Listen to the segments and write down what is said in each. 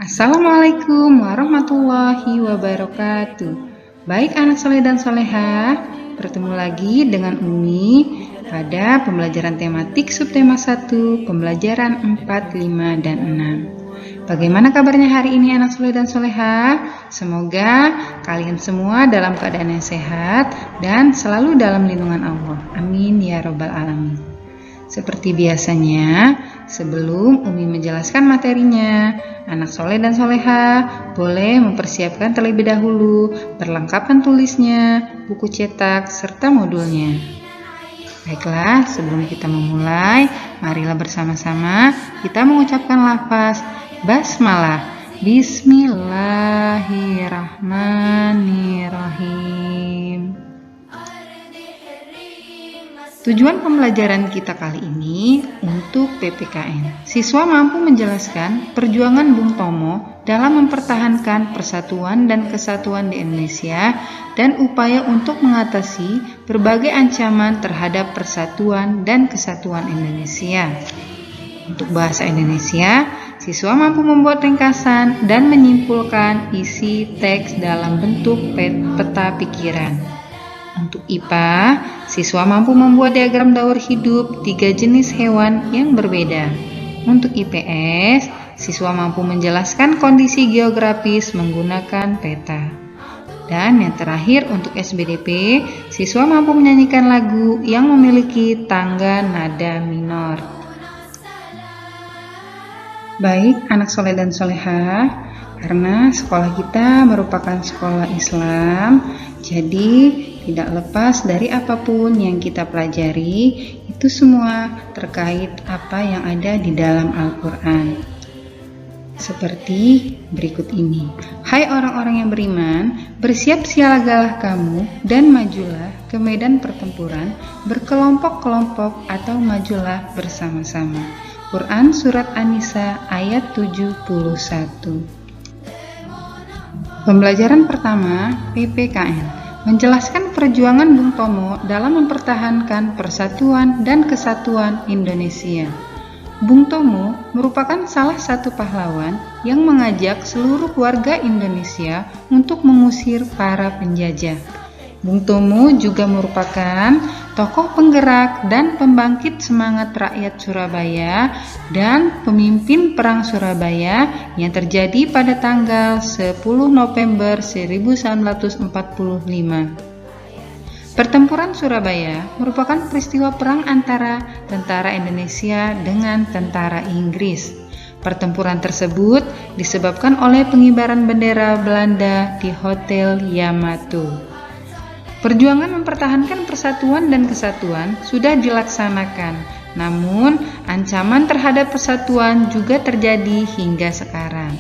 Assalamualaikum warahmatullahi wabarakatuh. Baik anak soleh dan solehah, bertemu lagi dengan Umi pada pembelajaran tematik subtema 1, pembelajaran 4, 5, dan 6. Bagaimana kabarnya hari ini anak soleh dan solehah? Semoga kalian semua dalam keadaan yang sehat dan selalu dalam lindungan Allah. Amin ya robbal alamin. Seperti biasanya, sebelum Umi menjelaskan materinya, anak soleh dan soleha boleh mempersiapkan terlebih dahulu perlengkapan tulisnya, buku cetak, serta modulnya. Baiklah, sebelum kita memulai, marilah bersama-sama kita mengucapkan lafaz basmalah. Bismillahirrahmanirrahim. Tujuan pembelajaran kita kali ini untuk PPKN. Siswa mampu menjelaskan perjuangan Bung Tomo dalam mempertahankan persatuan dan kesatuan di Indonesia dan upaya untuk mengatasi berbagai ancaman terhadap persatuan dan kesatuan Indonesia. Untuk bahasa Indonesia, siswa mampu membuat ringkasan dan menyimpulkan isi teks dalam bentuk peta pikiran. Untuk IPA, siswa mampu membuat diagram daur hidup 3 jenis hewan yang berbeda. Untuk IPS, siswa mampu menjelaskan kondisi geografis menggunakan peta. Dan yang terakhir untuk SBDP, siswa mampu menyanyikan lagu yang memiliki tangga nada minor. Baik, anak soleh dan solehah, karena sekolah kita merupakan sekolah Islam, jadi tidak lepas dari apapun yang kita pelajari, itu semua terkait apa yang ada di dalam Al-Quran. Seperti berikut ini. Hai orang-orang yang beriman, bersiap-siagalah kamu dan majulah ke medan pertempuran berkelompok-kelompok atau majulah bersama-sama. Quran Surat An-Nisa ayat 71. Pembelajaran pertama, PPKN. Menjelaskan perjuangan Bung Tomo dalam mempertahankan persatuan dan kesatuan Indonesia. Bung Tomo merupakan salah satu pahlawan yang mengajak seluruh warga Indonesia untuk mengusir para penjajah. Bung Tomo juga merupakan tokoh penggerak dan pembangkit semangat rakyat Surabaya dan pemimpin Perang Surabaya yang terjadi pada tanggal 10 November 1945. Pertempuran Surabaya merupakan peristiwa perang antara tentara Indonesia dengan tentara Inggris. Pertempuran tersebut disebabkan oleh pengibaran bendera Belanda di Hotel Yamato. Perjuangan mempertahankan persatuan dan kesatuan sudah dilaksanakan, namun ancaman terhadap persatuan juga terjadi hingga sekarang.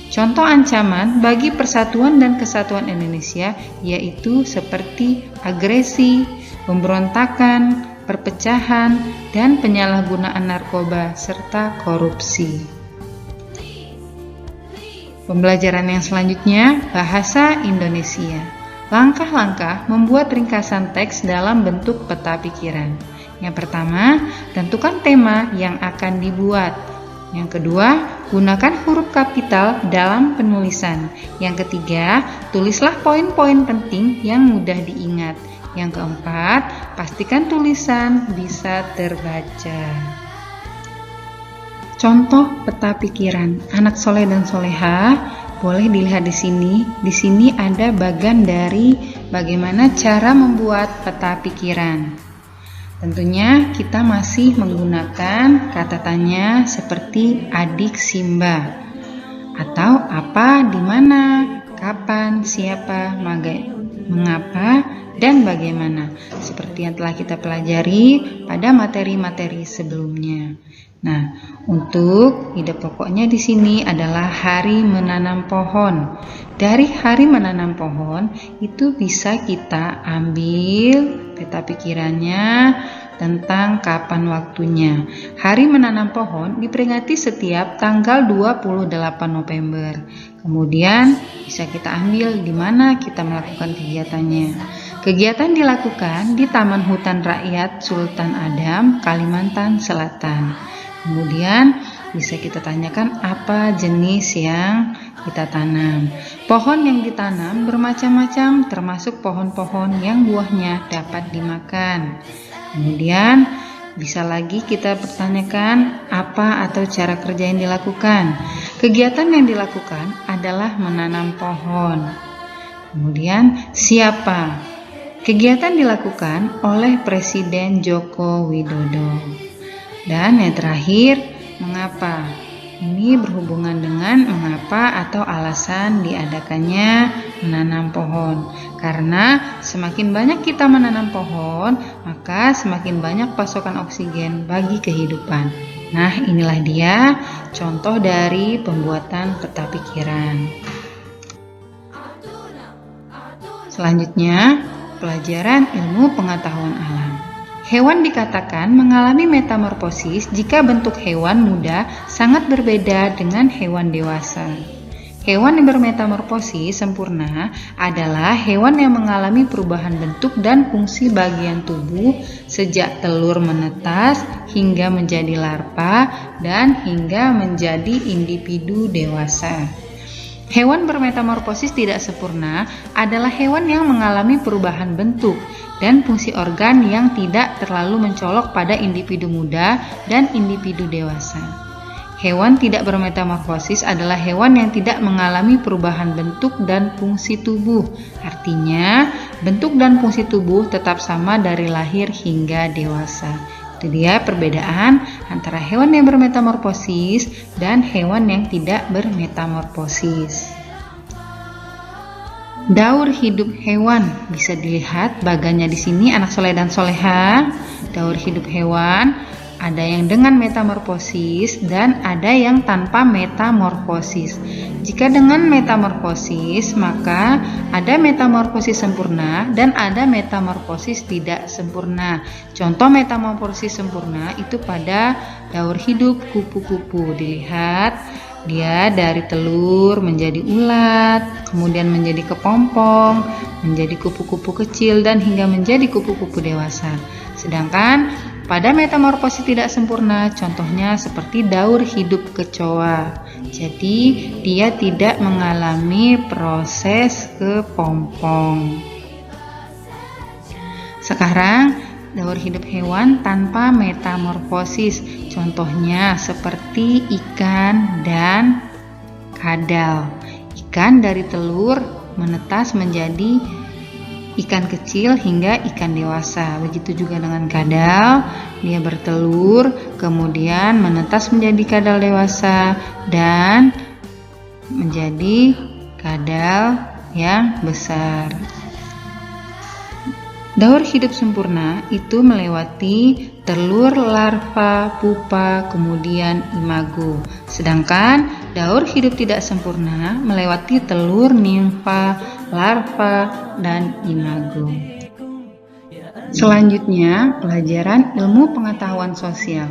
Contoh ancaman bagi persatuan dan kesatuan Indonesia yaitu seperti agresi, pemberontakan, perpecahan, dan penyalahgunaan narkoba serta korupsi. Pembelajaran yang selanjutnya, bahasa Indonesia. Langkah-langkah membuat ringkasan teks dalam bentuk peta pikiran. Yang pertama, tentukan tema yang akan dibuat. Yang kedua, gunakan huruf kapital dalam penulisan. Yang ketiga, tulislah poin-poin penting yang mudah diingat. Yang keempat, pastikan tulisan bisa terbaca. Contoh peta pikiran. Anak soleh dan solehah, boleh dilihat di sini. Di sini ada bagian dari bagaimana cara membuat peta pikiran. Tentunya kita masih menggunakan kata tanya seperti adik Simba atau apa, di mana, kapan, siapa, mengapa, dan bagaimana. Seperti yang telah kita pelajari pada materi-materi sebelumnya. Nah, untuk ide pokoknya di sini adalah hari menanam pohon. Dari hari menanam pohon itu bisa kita ambil peta pikirannya tentang kapan waktunya. Hari menanam pohon diperingati setiap tanggal 28 November. Kemudian bisa kita ambil di mana kita melakukan kegiatannya. Kegiatan dilakukan di Taman Hutan Rakyat Sultan Adam, Kalimantan Selatan. Kemudian bisa kita tanyakan apa jenis yang kita tanam. Pohon yang ditanam bermacam-macam, termasuk pohon-pohon yang buahnya dapat dimakan. Kemudian bisa lagi kita pertanyakan apa atau cara kerja yang dilakukan. Kegiatan yang dilakukan adalah menanam pohon. Kemudian siapa? Kegiatan dilakukan oleh Presiden Joko Widodo. Dan yang terakhir, mengapa? Ini berhubungan dengan mengapa atau alasan diadakannya menanam pohon. Karena semakin banyak kita menanam pohon, maka semakin banyak pasokan oksigen bagi kehidupan. Nah, inilah dia contoh dari pembuatan peta pikiran. Selanjutnya, pelajaran ilmu pengetahuan alam. Hewan dikatakan mengalami metamorfosis jika bentuk hewan muda sangat berbeda dengan hewan dewasa. Hewan yang bermetamorfosis sempurna adalah hewan yang mengalami perubahan bentuk dan fungsi bagian tubuh sejak telur menetas hingga menjadi larva dan hingga menjadi individu dewasa. Hewan bermetamorfosis tidak sempurna adalah hewan yang mengalami perubahan bentuk dan fungsi organ yang tidak terlalu mencolok pada individu muda dan individu dewasa. Hewan tidak bermetamorfosis adalah hewan yang tidak mengalami perubahan bentuk dan fungsi tubuh. Artinya, bentuk dan fungsi tubuh tetap sama dari lahir hingga dewasa. Itu dia perbedaan antara hewan yang bermetamorfosis dan hewan yang tidak bermetamorfosis. Daur hidup hewan bisa dilihat bagannya di sini anak soleh dan soleha. Daur hidup hewan ada yang dengan metamorfosis dan ada yang tanpa metamorfosis. Jika dengan metamorfosis, maka ada metamorfosis sempurna dan ada metamorfosis tidak sempurna. Contoh metamorfosis sempurna itu pada daur hidup kupu-kupu. Dilihat dia dari telur menjadi ulat, kemudian menjadi kepompong, menjadi kupu-kupu kecil dan hingga menjadi kupu-kupu dewasa. Sedangkan pada metamorfosis tidak sempurna, contohnya seperti daur hidup kecoa. Jadi dia tidak mengalami proses kepompong. Sekarang daur hidup hewan tanpa metamorfosis, contohnya seperti ikan dan kadal. Ikan dari telur menetas menjadi ikan kecil hingga ikan dewasa. Begitu juga dengan kadal, dia bertelur, kemudian menetas menjadi kadal dewasa dan menjadi kadal yang besar. Daur hidup sempurna itu melewati telur, larva, pupa, kemudian imago. Sedangkan daur hidup tidak sempurna melewati telur, nimfa, larva, dan imago. Selanjutnya, pelajaran ilmu pengetahuan sosial.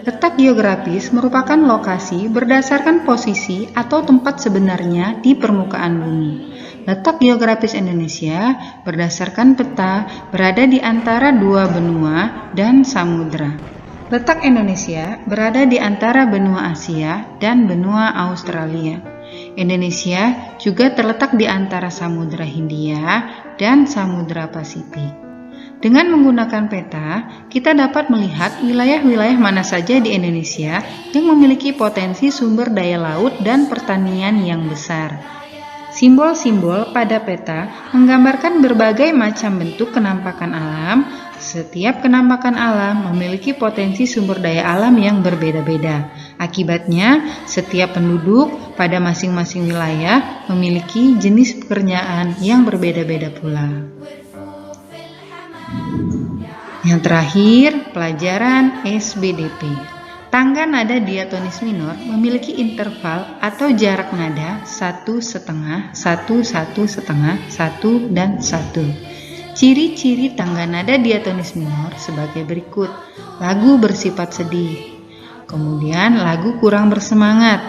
Letak geografis merupakan lokasi berdasarkan posisi atau tempat sebenarnya di permukaan bumi. Letak geografis Indonesia berdasarkan peta berada di antara dua benua dan samudra. Letak Indonesia berada di antara benua Asia dan benua Australia. Indonesia juga terletak di antara Samudra Hindia dan Samudra Pasifik. Dengan menggunakan peta, kita dapat melihat wilayah-wilayah mana saja di Indonesia yang memiliki potensi sumber daya laut dan pertanian yang besar. Simbol-simbol pada peta menggambarkan berbagai macam bentuk kenampakan alam. Setiap kenampakan alam memiliki potensi sumber daya alam yang berbeda-beda. Akibatnya, setiap penduduk pada masing-masing wilayah memiliki jenis pekerjaan yang berbeda-beda pula. Yang terakhir, pelajaran SBDP. Tangga nada diatonis minor memiliki interval atau jarak nada 1,5, 1, 1,5, 1, dan 1. Ciri-ciri tangga nada diatonis minor sebagai berikut. Lagu bersifat sedih. Kemudian lagu kurang bersemangat.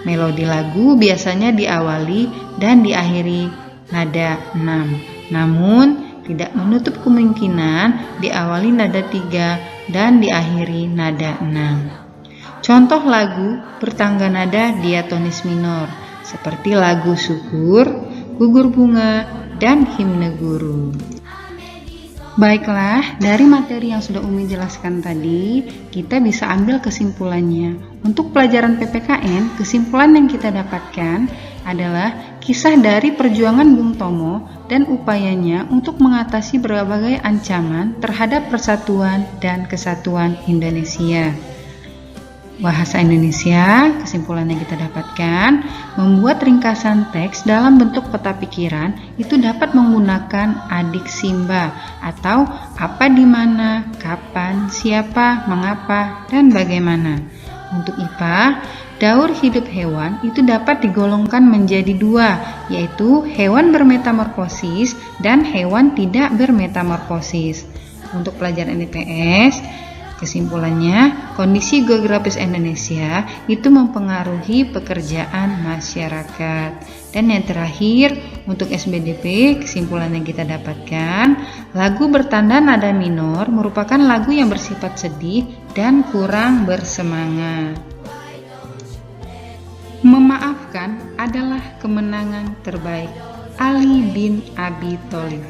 Melodi lagu biasanya diawali dan diakhiri nada 6. Namun, tidak menutup kemungkinan diawali nada 3 dan diakhiri nada 6. Contoh lagu bertangga nada diatonis minor, seperti lagu syukur, gugur bunga, dan himne guru. Baiklah, dari materi yang sudah Umi jelaskan tadi, kita bisa ambil kesimpulannya. Untuk pelajaran PPKN, kesimpulan yang kita dapatkan adalah kisah dari perjuangan Bung Tomo dan upayanya untuk mengatasi berbagai ancaman terhadap persatuan dan kesatuan Indonesia. Bahasa Indonesia, kesimpulan yang kita dapatkan, membuat ringkasan teks dalam bentuk peta pikiran itu dapat menggunakan adik simba atau apa, di mana, kapan, siapa, mengapa, dan bagaimana. Untuk IPA, daur hidup hewan itu dapat digolongkan menjadi dua, yaitu hewan bermetamorfosis dan hewan tidak bermetamorfosis. Untuk pelajaran IPS, kesimpulannya, kondisi geografis Indonesia itu mempengaruhi pekerjaan masyarakat. Dan yang terakhir, untuk SBDP, kesimpulan yang kita dapatkan, lagu bertanda nada minor merupakan lagu yang bersifat sedih dan kurang bersemangat. Memaafkan adalah kemenangan terbaik. Ali bin Abi Thalib.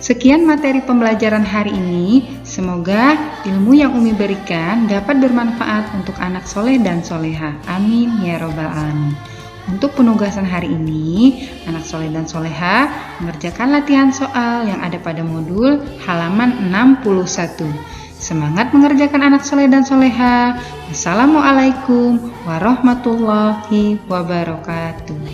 Sekian materi pembelajaran hari ini. Semoga ilmu yang Umi berikan dapat bermanfaat untuk anak soleh dan soleha. Amin ya robbal alamin. Untuk penugasan hari ini, anak soleh dan soleha mengerjakan latihan soal yang ada pada modul halaman 61. Semangat mengerjakan anak soleh dan soleha. Wassalamualaikum warahmatullahi wabarakatuh.